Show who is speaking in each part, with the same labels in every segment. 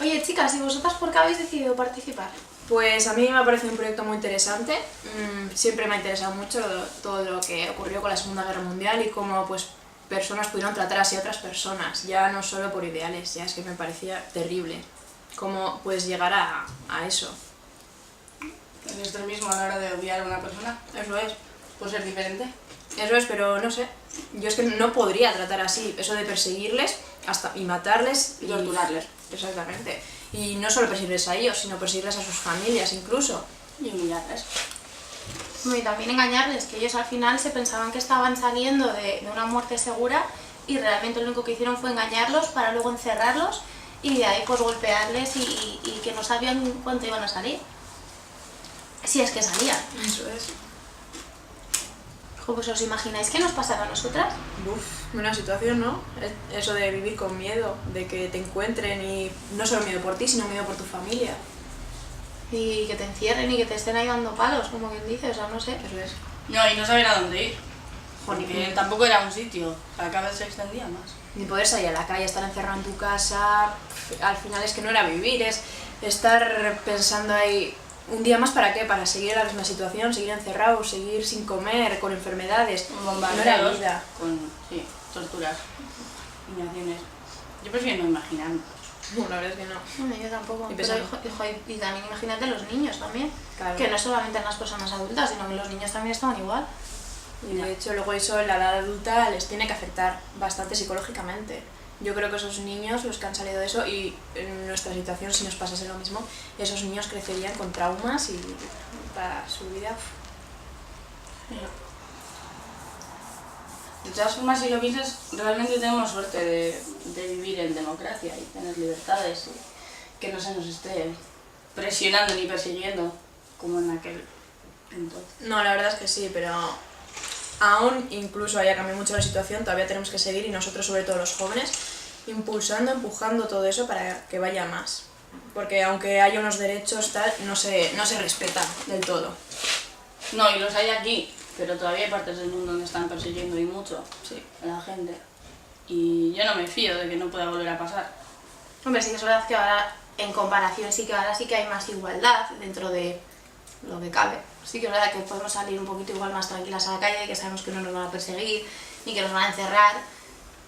Speaker 1: Oye, chicas, ¿y vosotras por qué habéis decidido participar?
Speaker 2: Pues a mí me ha parecido un proyecto muy interesante. Siempre me ha interesado mucho todo lo que ocurrió con la Segunda Guerra Mundial y cómo pues, personas pudieron tratar así a otras personas, ya no solo por ideales, ya es que me parecía terrible cómo puedes llegar a eso.
Speaker 3: El extremismo a la hora de odiar a una persona,
Speaker 2: Eso es.
Speaker 3: por ser diferente.
Speaker 2: Eso es, pero no sé, yo es que no podría tratar así, eso de perseguirles y matarles
Speaker 3: Y torturarles.
Speaker 2: Exactamente. Y no solo perseguirles a ellos, sino perseguirles a sus familias incluso.
Speaker 3: Y humillarles.
Speaker 1: Y también engañarles, que ellos al final se pensaban que estaban saliendo de una muerte segura y realmente lo único que hicieron fue engañarlos para luego encerrarlos y de ahí pues golpearles y que no sabían cuánto iban a salir. Si es que salían.
Speaker 2: Eso es.
Speaker 1: Pues ¿os imagináis qué nos pasará a nosotras?
Speaker 2: Uf, una situación, ¿no? Eso de vivir con miedo, de que te encuentren y no solo miedo por ti, sino miedo por tu familia.
Speaker 1: Y que te encierren y que te estén ahí dando palos, como quien dice, o sea, no sé.
Speaker 2: Eso es.
Speaker 3: No, y no saber a dónde ir.
Speaker 2: Joder,
Speaker 3: Porque tampoco era un sitio, cada vez se extendía más.
Speaker 2: Ni poder salir a la calle, estar encerrado en tu casa, al final es que no era vivir, es estar pensando ahí un día más para qué, para seguir en la misma situación, seguir encerrado, seguir sin comer, con enfermedades. No era vida.
Speaker 3: Con, sí, torturas, humillaciones. Yo prefiero no imaginarme.
Speaker 2: Bueno, la verdad es que no.
Speaker 1: Bueno, yo tampoco.
Speaker 2: Y
Speaker 1: Pero,
Speaker 2: pensar-
Speaker 1: y también imagínate los niños también.
Speaker 2: Claro.
Speaker 1: Que no solamente en las personas adultas, sino que los niños también estaban igual.
Speaker 2: Y de hecho luego eso en la edad adulta les tiene que afectar bastante psicológicamente. Yo creo que esos niños, los que han salido de eso, y en nuestra situación si nos pasase lo mismo, esos niños crecerían con traumas y para su vida.
Speaker 3: De todas formas, si lo piensas, realmente tenemos suerte de vivir en democracia y tener libertades y que no se nos esté presionando ni persiguiendo como en aquel entonces.
Speaker 2: No, la verdad es que sí, pero aún incluso haya cambiado mucho la situación, todavía tenemos que seguir y nosotros, sobre todo los jóvenes, impulsando, empujando todo eso para que vaya más. Porque aunque haya unos derechos, tal, no se respeta del todo.
Speaker 3: No, y los hay aquí, pero todavía hay partes del mundo donde están persiguiendo y mucho
Speaker 2: Sí.
Speaker 3: a la gente. Y yo no me fío de que no pueda volver a pasar.
Speaker 1: Hombre, sí que es verdad que ahora, en comparación, ahora sí que hay más igualdad dentro de lo que cabe. Sí que es verdad que podemos salir un poquito igual más tranquilas a la calle, que sabemos que no nos van a perseguir, ni que nos van a encerrar.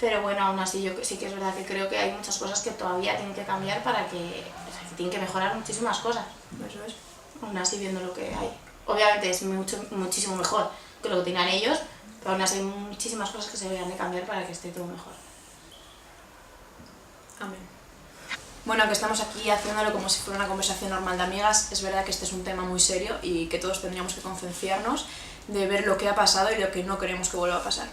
Speaker 1: Pero bueno, aún así yo sí que es verdad que creo que hay muchas cosas que todavía tienen que cambiar para que, o sea, que tienen que mejorar muchísimas cosas.
Speaker 2: Eso es.
Speaker 1: Aún así viendo lo que hay. Obviamente es muchísimo mejor que lo que tenían ellos, pero aún así hay muchísimas cosas que se deberían de cambiar para que esté todo mejor.
Speaker 2: Amén. Bueno, que estamos aquí haciéndolo como si fuera una conversación normal de amigas, es verdad que este es un tema muy serio y que todos tendríamos que concienciarnos de ver lo que ha pasado y lo que no queremos que vuelva a pasar.